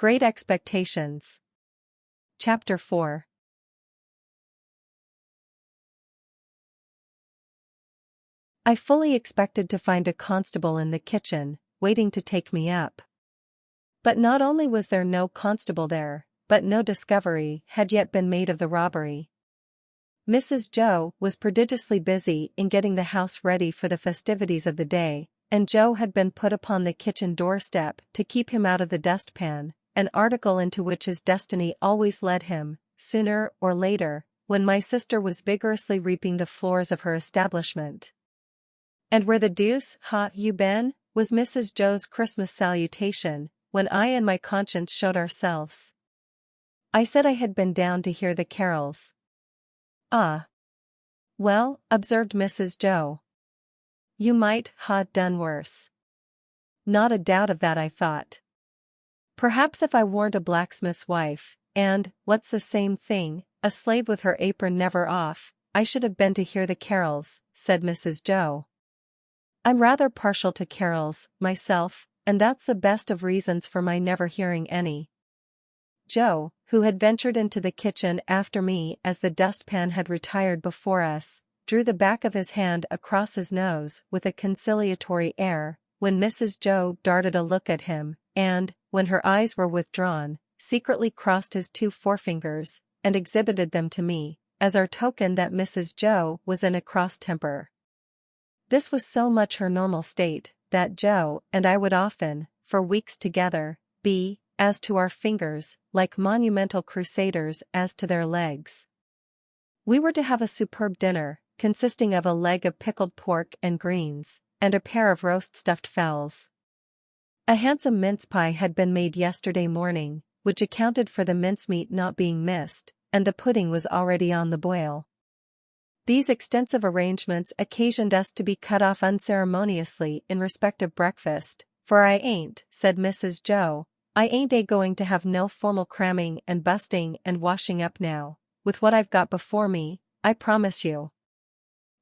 Great Expectations. Chapter 4. I fully expected to find a constable in the kitchen, waiting to take me up. But not only was there no constable there, but no discovery had yet been made of the robbery. Mrs. Joe was prodigiously busy in getting the house ready for the festivities of the day, and Joe had been put upon the kitchen doorstep to keep him out of the dustpan, an article into which his destiny always led him, sooner or later, when my sister was vigorously reaping the floors of her establishment. "And where the deuce ha you been?" was Mrs. Joe's Christmas salutation, when I and my conscience showed ourselves. I said I had been down to hear the carols. "Ah. Well," observed Mrs. Joe. "You might ha done worse." Not a doubt of that, I thought. Perhaps if I weren't a blacksmith's wife, and, what's the same thing, a slave with her apron never off, I should have been to hear the carols, said Mrs. Joe. I'm rather partial to carols, myself, and that's the best of reasons for my never hearing any. Joe, who had ventured into the kitchen after me as the dustpan had retired before us, drew the back of his hand across his nose with a conciliatory air, when Mrs. Joe darted a look at him, and, when her eyes were withdrawn, secretly crossed his two forefingers, and exhibited them to me, as our token that Mrs. Joe was in a cross temper. This was so much her normal state, that Joe and I would often, for weeks together, be, as to our fingers, like monumental crusaders as to their legs. We were to have a superb dinner, consisting of a leg of pickled pork and greens, and a pair of roast stuffed fowls. A handsome mince pie had been made yesterday morning, which accounted for the mincemeat not being missed, and the pudding was already on the boil. These extensive arrangements occasioned us to be cut off unceremoniously in respect of breakfast, for I ain't, said Mrs. Joe, I ain't going to have no formal cramming and busting and washing up now, with what I've got before me, I promise you.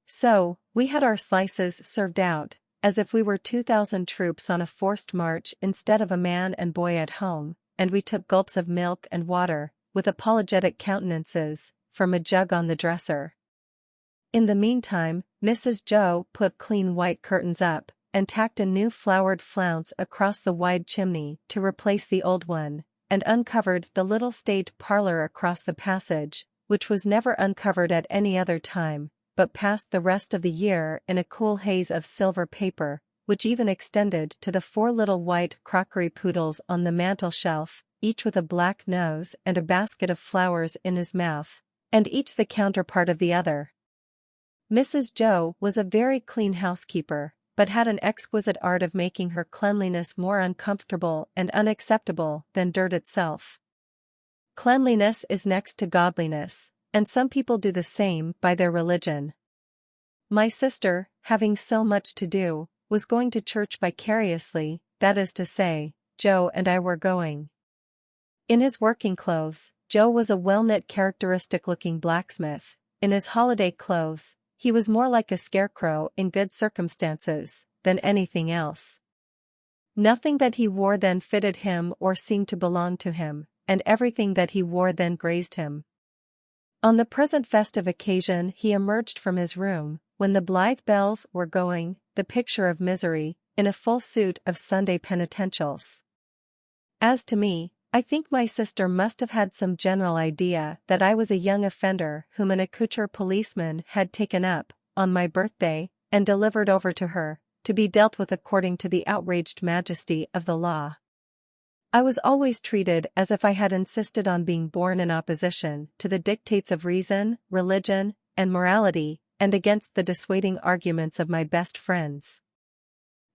So, we had our slices served out, as if we were 2,000 troops on a forced march instead of a man and boy at home, and we took gulps of milk and water, with apologetic countenances, from a jug on the dresser. In the meantime, Mrs. Joe put clean white curtains up, and tacked a new flowered flounce across the wide chimney to replace the old one, and uncovered the little state parlor across the passage, which was never uncovered at any other time, but passed the rest of the year in a cool haze of silver paper, which even extended to the 4 little white crockery poodles on the mantel-shelf, each with a black nose and a basket of flowers in his mouth, and each the counterpart of the other. Mrs. Joe was a very clean housekeeper, but had an exquisite art of making her cleanliness more uncomfortable and unacceptable than dirt itself. Cleanliness is next to godliness, and some people do the same by their religion. My sister, having so much to do, was going to church vicariously, that is to say, Joe and I were going. In his working clothes, Joe was a well-knit characteristic-looking blacksmith. In his holiday clothes, he was more like a scarecrow in good circumstances than anything else. Nothing that he wore then fitted him or seemed to belong to him, and everything that he wore then grazed him. On the present festive occasion he emerged from his room, when the blithe bells were going, the picture of misery, in a full suit of Sunday penitentials. As to me, I think my sister must have had some general idea that I was a young offender whom an accoutré policeman had taken up, on my birthday, and delivered over to her, to be dealt with according to the outraged majesty of the law. I was always treated as if I had insisted on being born in opposition to the dictates of reason, religion, and morality, and against the dissuading arguments of my best friends.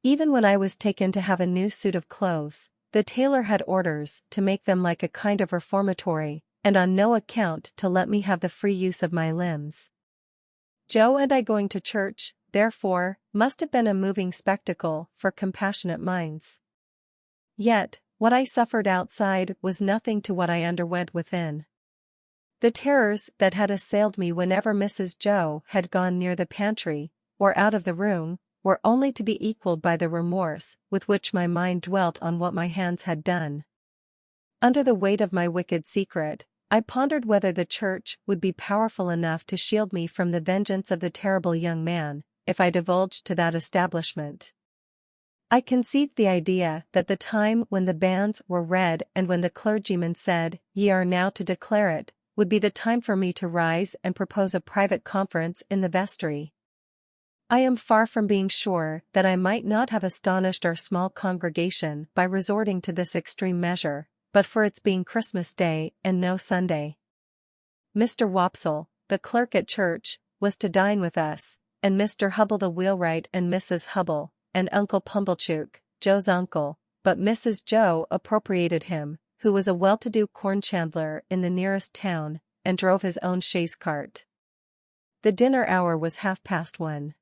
Even when I was taken to have a new suit of clothes, the tailor had orders to make them like a kind of reformatory, and on no account to let me have the free use of my limbs. Joe and I going to church, therefore, must have been a moving spectacle for compassionate minds. Yet, what I suffered outside was nothing to what I underwent within. The terrors that had assailed me whenever Mrs. Joe had gone near the pantry, or out of the room, were only to be equaled by the remorse with which my mind dwelt on what my hands had done. Under the weight of my wicked secret, I pondered whether the church would be powerful enough to shield me from the vengeance of the terrible young man, if I divulged to that establishment. I conceived the idea that the time when the banns were read and when the clergyman said, "Ye are now to declare it," would be the time for me to rise and propose a private conference in the vestry. I am far from being sure that I might not have astonished our small congregation by resorting to this extreme measure, but for its being Christmas Day and no Sunday. Mr. Wopsle, the clerk at church, was to dine with us, and Mr. Hubble the wheelwright and Mrs. Hubble, and Uncle Pumblechook, Joe's uncle, but Mrs. Joe appropriated him, who was a well-to-do corn chandler in the nearest town, and drove his own chaise cart. The dinner hour was 1:30.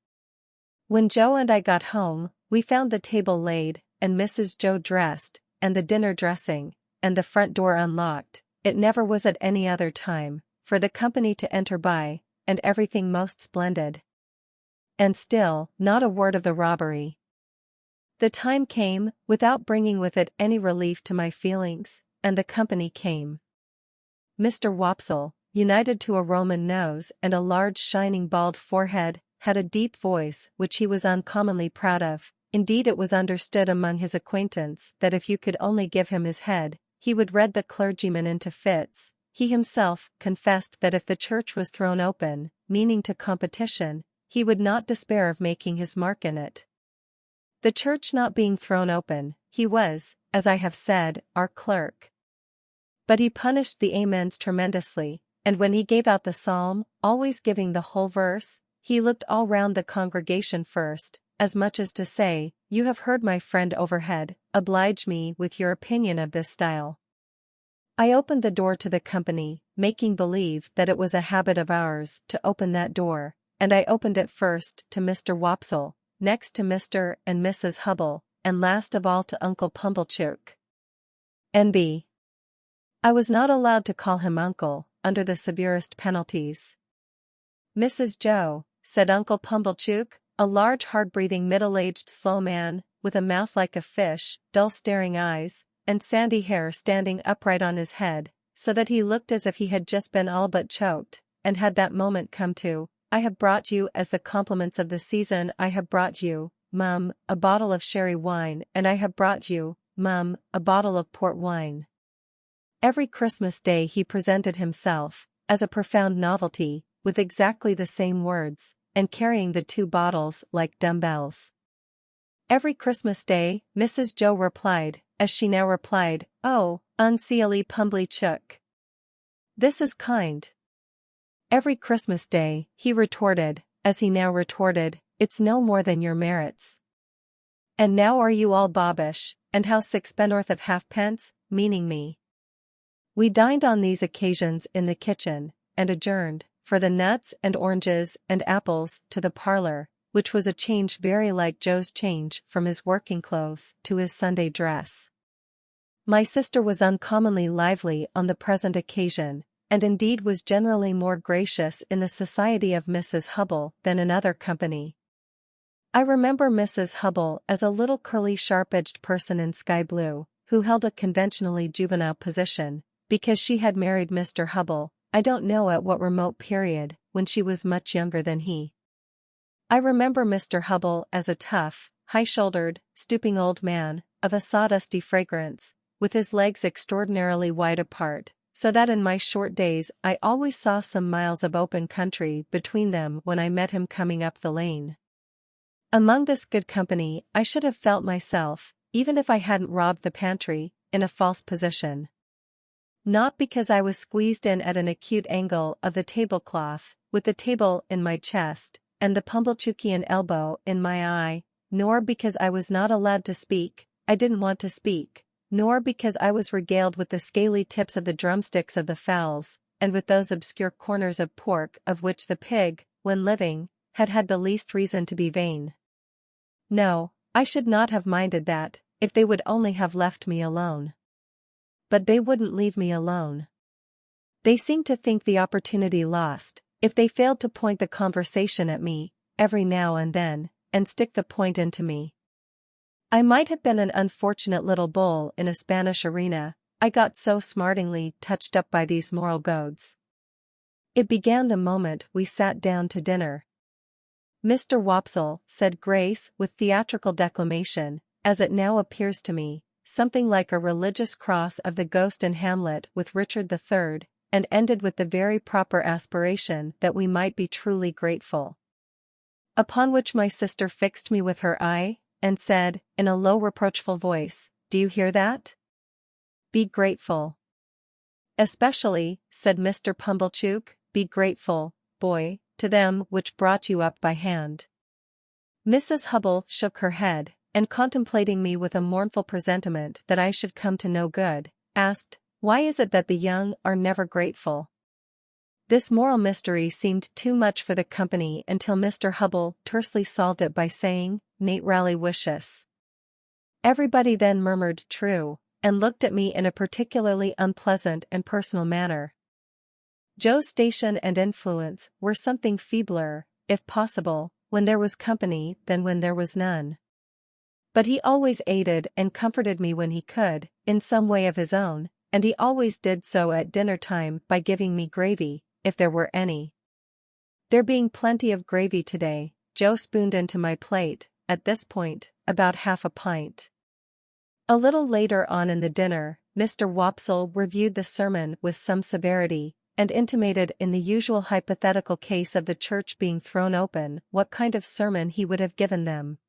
When Joe and I got home, we found the table laid, and Mrs. Joe dressed, and the dinner dressing, and the front door unlocked. It never was at any other time, for the company to enter by, and everything most splendid. And still, not a word of the robbery. The time came, without bringing with it any relief to my feelings, and the company came. Mr. Wopsle, united to a Roman nose and a large shining bald forehead, had a deep voice which he was uncommonly proud of. Indeed, it was understood among his acquaintance that if you could only give him his head, he would read the clergyman into fits. He himself confessed that if the church was thrown open, meaning to competition, he would not despair of making his mark in it. The church not being thrown open, he was, as I have said, our clerk. But he punished the amens tremendously, and when he gave out the psalm, always giving the whole verse, he looked all round the congregation first, as much as to say, "You have heard my friend overhead, oblige me with your opinion of this style." I opened the door to the company, making believe that it was a habit of ours to open that door, and I opened it first to Mr. Wopsle, next to Mr. and Mrs. Hubble, and last of all to Uncle Pumblechook. N.B. I was not allowed to call him uncle, under the severest penalties. "Mrs. Joe," said Uncle Pumblechook, a large hard-breathing middle-aged slow man, with a mouth like a fish, dull staring eyes, and sandy hair standing upright on his head, so that he looked as if he had just been all but choked, and had that moment come to, "I have brought you as the compliments of the season. I have brought you, mum, a bottle of sherry wine, and I have brought you, mum, a bottle of port wine." Every Christmas Day he presented himself, as a profound novelty, with exactly the same words, and carrying the 2 bottles like dumbbells. Every Christmas Day, Mrs. Joe replied, as she now replied, "Oh, unseeally Pumblechook. This is kind." Every Christmas Day, he retorted, as he now retorted, "It's no more than your merits. And now are you all bobbish, and how 6 of halfpence, meaning me." We dined on these occasions in the kitchen, and adjourned, for the nuts and oranges and apples, to the parlor, which was a change very like Joe's change from his working clothes to his Sunday dress. My sister was uncommonly lively on the present occasion, and indeed was generally more gracious in the society of Mrs. Hubble than in other company. I remember Mrs. Hubble as a little curly sharp-edged person in sky blue, who held a conventionally juvenile position, because she had married Mr. Hubble, I don't know at what remote period, when she was much younger than he. I remember Mr. Hubble as a tough, high-shouldered, stooping old man, of a sawdusty fragrance, with his legs extraordinarily wide apart, so that in my short days I always saw some miles of open country between them when I met him coming up the lane. Among this good company I should have felt myself, even if I hadn't robbed the pantry, in a false position. Not because I was squeezed in at an acute angle of the tablecloth, with the table in my chest, and the Pumblechookian elbow in my eye, nor because I was not allowed to speak, I didn't want to speak, nor because I was regaled with the scaly tips of the drumsticks of the fowls, and with those obscure corners of pork of which the pig, when living, had had the least reason to be vain. No, I should not have minded that, if they would only have left me alone. But they wouldn't leave me alone. They seemed to think the opportunity lost, if they failed to point the conversation at me, every now and then, and stick the point into me. I might have been an unfortunate little bull in a Spanish arena, I got so smartingly touched up by these moral goads. It began the moment we sat down to dinner. "Mr. Wopsle," said Grace with theatrical declamation, as it now appears to me, something like a religious cross of the Ghost in Hamlet with Richard III, and ended with the very proper aspiration that we might be truly grateful. Upon which my sister fixed me with her eye, and said, in a low reproachful voice, "Do you hear that? Be grateful." "Especially," said Mr. Pumblechook, "be grateful, boy, to them which brought you up by hand." Mrs. Hubble shook her head, and contemplating me with a mournful presentiment that I should come to no good, asked, "Why is it that the young are never grateful?" This moral mystery seemed too much for the company until Mr. Hubble tersely solved it by saying, "Nate rally wicious." Everybody then murmured "True," and looked at me in a particularly unpleasant and personal manner. Joe's station and influence were something feebler, if possible, when there was company than when there was none. But he always aided and comforted me when he could, in some way of his own, and he always did so at dinner time by giving me gravy, if there were any. There being plenty of gravy today, Joe spooned into my plate, at this point, about half a pint. A little later on in the dinner, Mr. Wopsle reviewed the sermon with some severity, and intimated in the usual hypothetical case of the church being thrown open what kind of sermon he would have given them.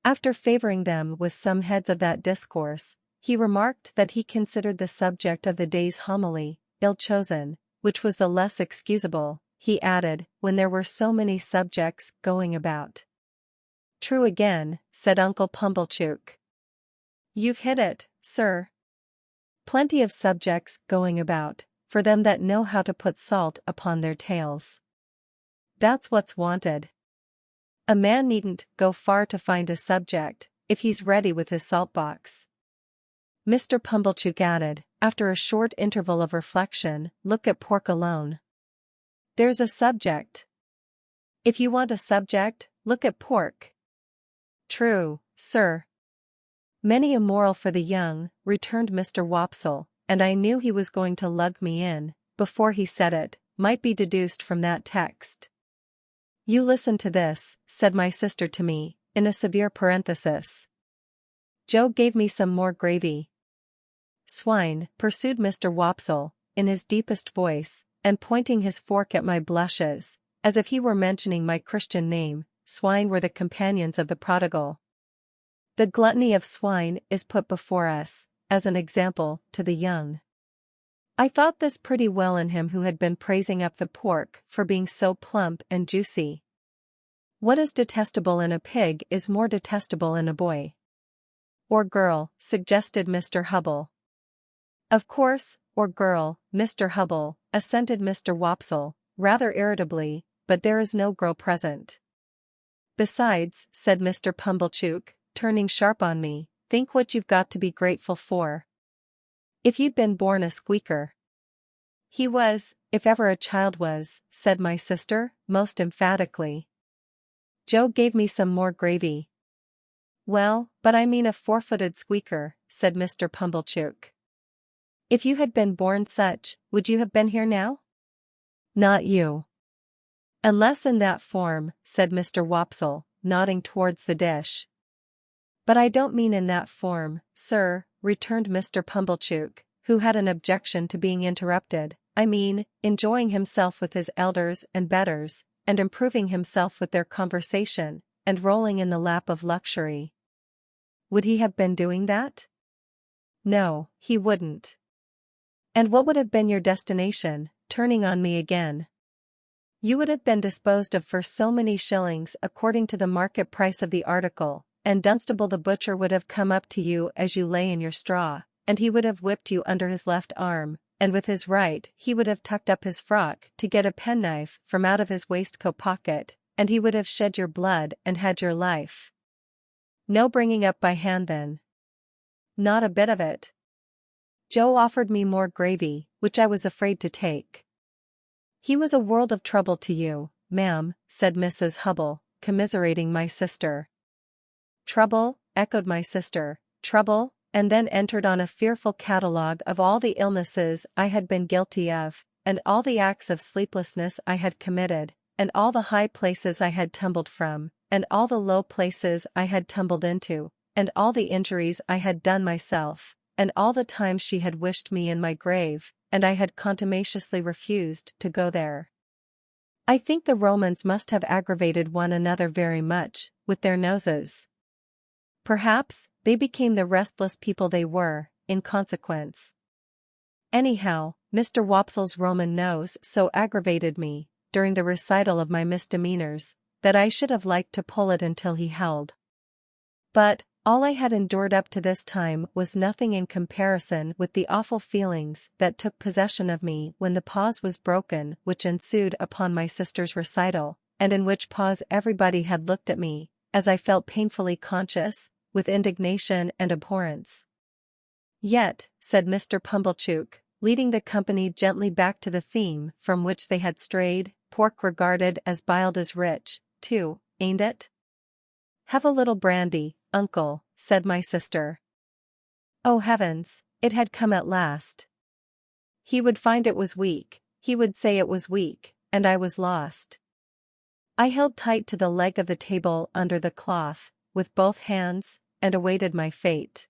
After favoring them with some heads of that discourse, he remarked that he considered the subject of the day's homily ill-chosen, which was the less excusable, he added, when there were so many subjects going about. "True again," said Uncle Pumblechook. "You've hit it, sir. Plenty of subjects going about, for them that know how to put salt upon their tails. That's what's wanted. A man needn't go far to find a subject, if he's ready with his salt box." Mr. Pumblechook added, after a short interval of reflection, "Look at pork alone. There's a subject. If you want a subject, look at pork." "True, sir." "Many a moral for the young," returned Mr. Wopsle, and I knew he was going to lug me in, before he said it, "might be deduced from that text." "You listen to this," said my sister to me, in a severe parenthesis. Joe gave me some more gravy. "Swine," pursued Mr. Wopsle, in his deepest voice, and pointing his fork at my blushes, as if he were mentioning my Christian name, "swine were the companions of the prodigal. The gluttony of swine is put before us, as an example, to the young." I thought this pretty well in him who had been praising up the pork for being so plump and juicy. What is detestable in a pig is more detestable in a boy. "Or girl," suggested Mr. Hubble. "Of course, or girl, Mr. Hubble," assented Mr. Wopsle, rather irritably, "but there is no girl present." "Besides," said Mr. Pumblechook, turning sharp on me, "think what you've got to be grateful for. If you'd been born a squeaker." "He was, if ever a child was," said my sister, most emphatically. Joe gave me some more gravy. "Well, but I mean a four-footed squeaker," said Mr. Pumblechook. "If you had been born such, would you have been here now?" "Not you." "Unless in that form," said Mr. Wopsle, nodding towards the dish. "But I don't mean in that form, sir," returned Mr. Pumblechook, who had an objection to being interrupted. "I mean, enjoying himself with his elders and betters, and improving himself with their conversation, and rolling in the lap of luxury." "Would he have been doing that?" "No, he wouldn't." "And what would have been your destination?" turning on me again. "You would have been disposed of for so many shillings according to the market price of the article, and Dunstable the butcher would have come up to you as you lay in your straw, and he would have whipped you under his left arm, and with his right he would have tucked up his frock to get a penknife from out of his waistcoat pocket, and he would have shed your blood and had your life. No bringing up by hand then." "Not a bit of it." Joe offered me more gravy, which I was afraid to take. "He was a world of trouble to you, ma'am," said Mrs. Hubble, commiserating my sister. "Trouble?" echoed my sister. "Trouble? and then entered on a fearful catalogue of all the illnesses I had been guilty of, and all the acts of sleeplessness I had committed, and all the high places I had tumbled from, and all the low places I had tumbled into, and all the injuries I had done myself, and all the times she had wished me in my grave, and I had contumaciously refused to go there. I think the Romans must have aggravated one another very much, with their noses. Perhaps, they became the restless people they were, in consequence. Anyhow, Mr. Wopsle's Roman nose so aggravated me, during the recital of my misdemeanors, that I should have liked to pull it until he held. But, all I had endured up to this time was nothing in comparison with the awful feelings that took possession of me when the pause was broken which ensued upon my sister's recital, and in which pause everybody had looked at me, as I felt painfully conscious, with indignation and abhorrence. "Yet," said Mr. Pumblechook, leading the company gently back to the theme from which they had strayed, "pork regarded as biled is rich, too, ain't it?" "Have a little brandy, uncle," said my sister. Oh heavens, it had come at last. He would find it was weak, he would say it was weak, and I was lost. I held tight to the leg of the table under the cloth, with both hands, and awaited my fate.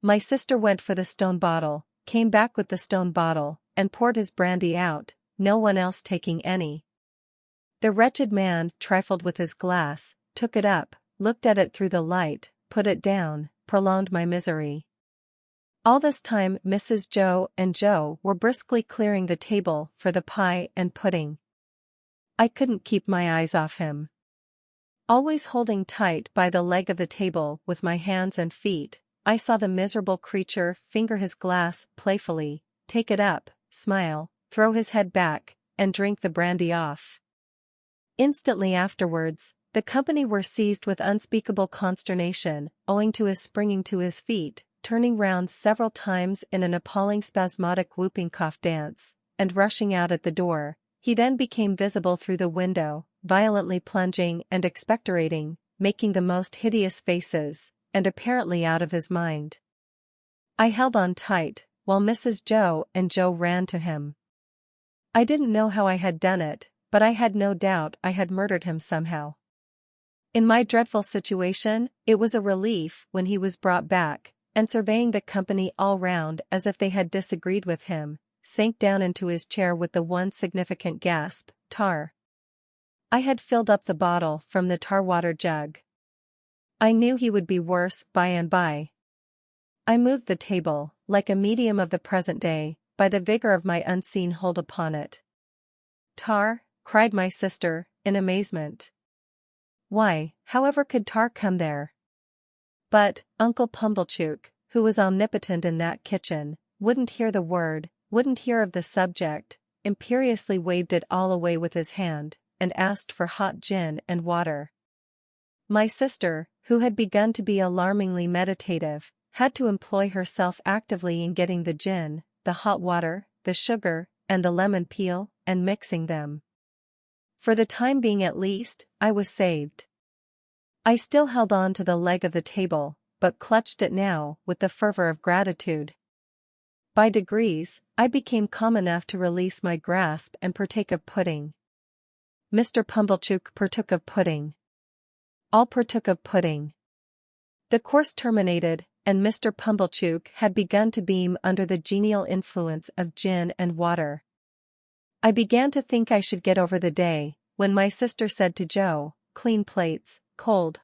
My sister went for the stone bottle, came back with the stone bottle, and poured his brandy out, no one else taking any. The wretched man trifled with his glass, took it up, looked at it through the light, put it down, prolonged my misery. All this time Mrs. Joe and Joe were briskly clearing the table for the pie and pudding. I couldn't keep my eyes off him. Always holding tight by the leg of the table with my hands and feet, I saw the miserable creature finger his glass playfully, take it up, smile, throw his head back, and drink the brandy off. Instantly afterwards, the company were seized with unspeakable consternation, owing to his springing to his feet, turning round several times in an appalling spasmodic whooping cough dance, and rushing out at the door. He then became visible through the window, violently plunging and expectorating, making the most hideous faces, and apparently out of his mind. I held on tight, while Mrs. Joe and Joe ran to him. I didn't know how I had done it, but I had no doubt I had murdered him somehow. In my dreadful situation, it was a relief when he was brought back, and surveying the company all round as if they had disagreed with him, sank down into his chair with the one significant gasp, "Tar." I had filled up the bottle from the tar-water jug. I knew he would be worse by and by. I moved the table, like a medium of the present day, by the vigor of my unseen hold upon it. "Tar?" cried my sister, in amazement. "Why, however could tar come there?" But, Uncle Pumblechook, who was omnipotent in that kitchen, wouldn't hear the word, wouldn't hear of the subject, imperiously waved it all away with his hand, and asked for hot gin and water. My sister, who had begun to be alarmingly meditative, had to employ herself actively in getting the gin, the hot water, the sugar, and the lemon peel, and mixing them. For the time being at least, I was saved. I still held on to the leg of the table, but clutched it now with the fervor of gratitude. By degrees, I became calm enough to release my grasp and partake of pudding. Mr. Pumblechook partook of pudding. All partook of pudding. The course terminated, and Mr. Pumblechook had begun to beam under the genial influence of gin and water. I began to think I should get over the day, when my sister said to Joe, "Clean plates, cold."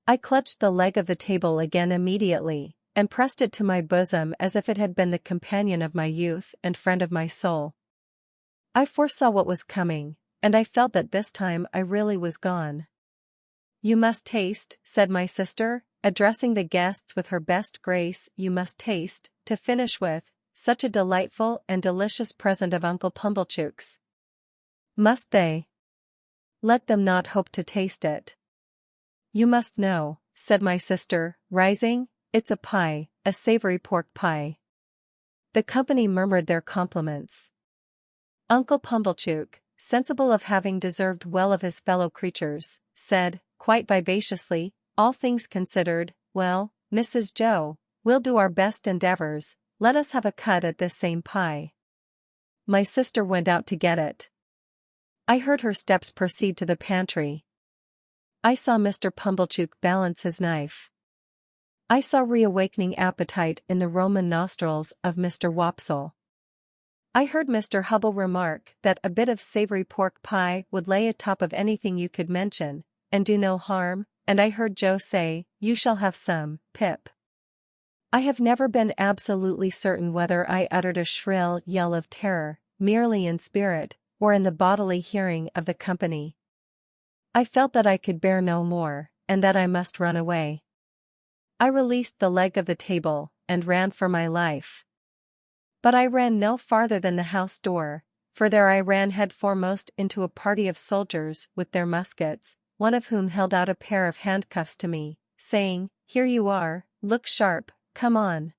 I clutched the leg of the table again immediately, and pressed it to my bosom as if it had been the companion of my youth and friend of my soul. I foresaw what was coming, and I felt that this time I really was gone. "You must taste," said my sister, addressing the guests with her best grace, "you must taste, to finish with, such a delightful and delicious present of Uncle Pumblechook's." "Must they? Let them not hope to taste it." "You must know," said my sister, rising, "it's a pie, a savory pork pie." The company murmured their compliments. Uncle Pumblechook, sensible of having deserved well of his fellow creatures, said, quite vivaciously, "All things considered, well, Mrs. Joe, We'll do our best endeavors, let us have a cut at this same pie. My sister went out to get it. I heard her steps proceed to the pantry. I saw Mr. Pumblechook balance his knife. I saw reawakening appetite in the Roman nostrils of Mr. Wopsle. I heard Mr. Hubble remark that a bit of savory pork pie would lay atop of anything you could mention, and do no harm, and I heard Joe say, "You shall have some, Pip." I have never been absolutely certain whether I uttered a shrill yell of terror, merely in spirit, or in the bodily hearing of the company. I felt that I could bear no more, and that I must run away. I released the leg of the table, and ran for my life. But I ran no farther than the house door, for there I ran head foremost into a party of soldiers with their muskets, one of whom held out a pair of handcuffs to me, saying, "Here you are, look sharp, come on."